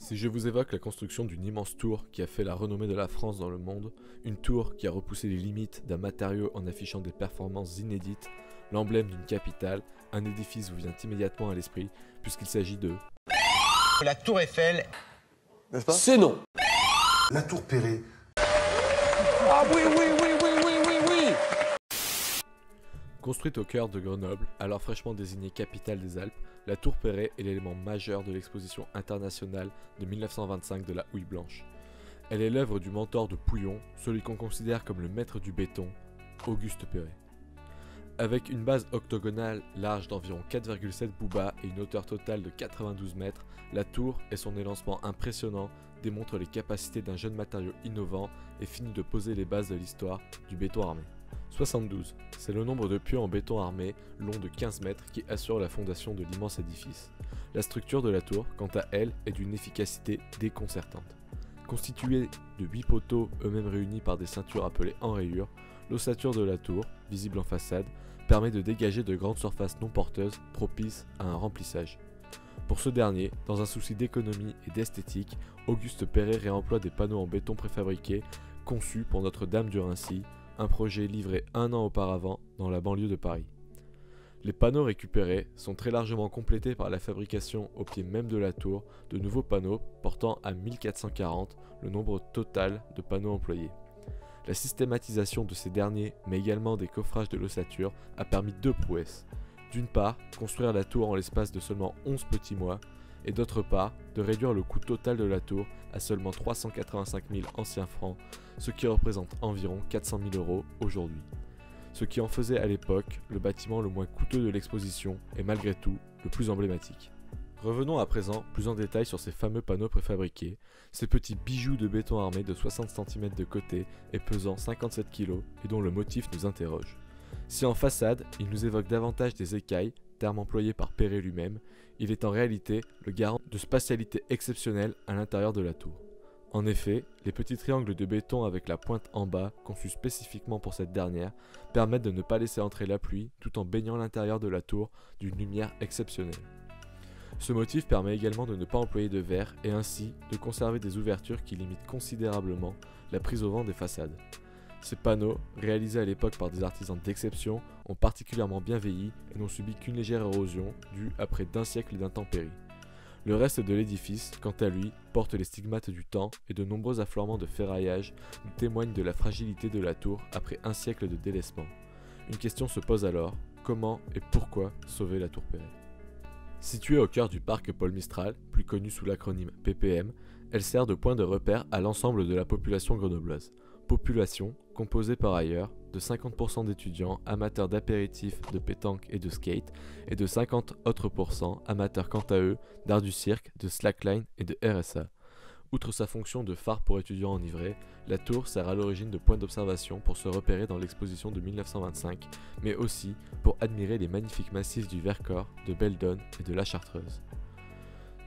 Si je vous évoque la construction d'une immense tour qui a fait la renommée de la France dans le monde, une tour qui a repoussé les limites d'un matériau en affichant des performances inédites, l'emblème d'une capitale, un édifice vous vient immédiatement à l'esprit puisqu'il s'agit de... La tour Eiffel. N'est-ce pas? C'est non. La tour Perret. Ah oui, oui, oui, oui, oui, oui, oui. Construite au cœur de Grenoble, alors fraîchement désignée capitale des Alpes, la tour Perret est l'élément majeur de l'exposition internationale de 1925 de la Houille Blanche. Elle est l'œuvre du mentor de Pouillon, celui qu'on considère comme le maître du béton, Auguste Perret. Avec une base octogonale large d'environ 4,7 boubas et une hauteur totale de 92 mètres, la tour et son élancement impressionnant démontrent les capacités d'un jeune matériau innovant et finit de poser les bases de l'histoire du béton armé. 72, c'est le nombre de pieux en béton armé long de 15 mètres qui assure la fondation de l'immense édifice. La structure de la tour, quant à elle, est d'une efficacité déconcertante. Constituée de 8 poteaux eux-mêmes réunis par des ceintures appelées enrayures, l'ossature de la tour, visible en façade, permet de dégager de grandes surfaces non porteuses propices à un remplissage. Pour ce dernier, dans un souci d'économie et d'esthétique, Auguste Perret réemploie des panneaux en béton préfabriqués conçus pour Notre-Dame du Raincy, un projet livré un an auparavant dans la banlieue de Paris. Les panneaux récupérés sont très largement complétés par la fabrication au pied même de la tour de nouveaux panneaux portant à 1440 le nombre total de panneaux employés. La systématisation de ces derniers, mais également des coffrages de l'ossature, a permis deux prouesses. D'une part, construire la tour en l'espace de seulement 11 petits mois, et d'autre part, de réduire le coût total de la tour à seulement 385 000 anciens francs, ce qui représente environ 400 000 € aujourd'hui. Ce qui en faisait à l'époque le bâtiment le moins coûteux de l'exposition et malgré tout le plus emblématique. Revenons à présent plus en détail sur ces fameux panneaux préfabriqués, ces petits bijoux de béton armé de 60 cm de côté et pesant 57 kg et dont le motif nous interroge. Si en façade, il nous évoque davantage des écailles, terme employé par Perret lui-même, il est en réalité le garant de spatialité exceptionnelle à l'intérieur de la tour. En effet, les petits triangles de béton avec la pointe en bas, conçus spécifiquement pour cette dernière, permettent de ne pas laisser entrer la pluie tout en baignant l'intérieur de la tour d'une lumière exceptionnelle. Ce motif permet également de ne pas employer de verre et ainsi de conserver des ouvertures qui limitent considérablement la prise au vent des façades. Ces panneaux, réalisés à l'époque par des artisans d'exception, ont particulièrement bien vieilli et n'ont subi qu'une légère érosion due à près d'un siècle d'intempéries. Le reste de l'édifice, quant à lui, porte les stigmates du temps et de nombreux affleurements de ferraillage nous témoignent de la fragilité de la tour après un siècle de délaissement. Une question se pose alors, comment et pourquoi sauver la tour Perret? Située au cœur du parc Paul Mistral, plus connu sous l'acronyme PPM, elle sert de point de repère à l'ensemble de la population grenobloise. Population composée par ailleurs de 50% d'étudiants amateurs d'apéritifs, de pétanque et de skate, et de 50 autres % amateurs quant à eux d'art du cirque, de slackline et de RSA. Outre sa fonction de phare pour étudiants enivrés, la tour sert à l'origine de point d'observation pour se repérer dans l'exposition de 1925, mais aussi pour admirer les magnifiques massifs du Vercors, de Beldon et de la Chartreuse.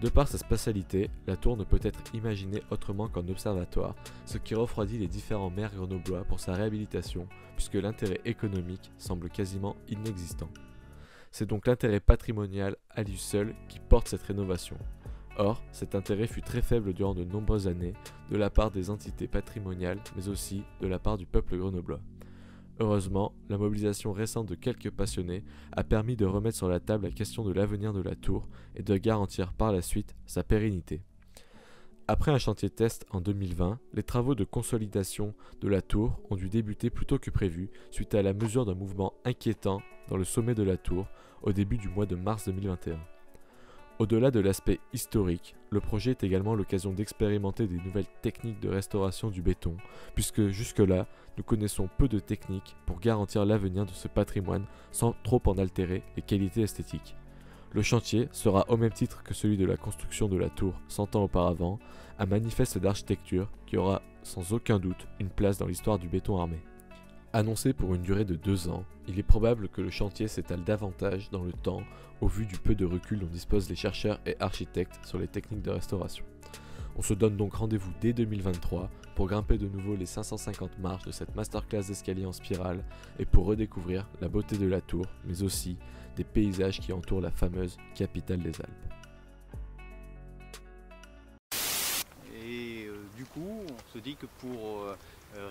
De par sa spatialité, la tour ne peut être imaginée autrement qu'en observatoire, ce qui refroidit les différents maires grenoblois pour sa réhabilitation, puisque l'intérêt économique semble quasiment inexistant. C'est donc l'intérêt patrimonial à lui seul qui porte cette rénovation. Or, cet intérêt fut très faible durant de nombreuses années, de la part des entités patrimoniales, mais aussi de la part du peuple grenoblois. Heureusement, la mobilisation récente de quelques passionnés a permis de remettre sur la table la question de l'avenir de la tour et de garantir par la suite sa pérennité. Après un chantier test en 2020, les travaux de consolidation de la tour ont dû débuter plus tôt que prévu suite à la mesure d'un mouvement inquiétant dans le sommet de la tour au début du mois de mars 2021. Au-delà de l'aspect historique, le projet est également l'occasion d'expérimenter des nouvelles techniques de restauration du béton, puisque jusque-là, nous connaissons peu de techniques pour garantir l'avenir de ce patrimoine sans trop en altérer les qualités esthétiques. Le chantier sera, au même titre que celui de la construction de la tour 100 ans auparavant, un manifeste d'architecture qui aura sans aucun doute une place dans l'histoire du béton armé. Annoncé pour une durée de 2 ans, il est probable que le chantier s'étale davantage dans le temps au vu du peu de recul dont disposent les chercheurs et architectes sur les techniques de restauration. On se donne donc rendez-vous dès 2023 pour grimper de nouveau les 550 marches de cette masterclass d'escalier en spirale et pour redécouvrir la beauté de la tour, mais aussi des paysages qui entourent la fameuse capitale des Alpes. coup, on se dit que pour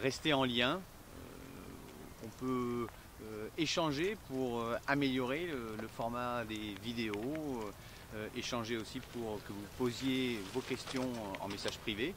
rester en lien, on peut échanger pour améliorer le format des vidéos, échanger aussi pour que vous posiez vos questions en message privé.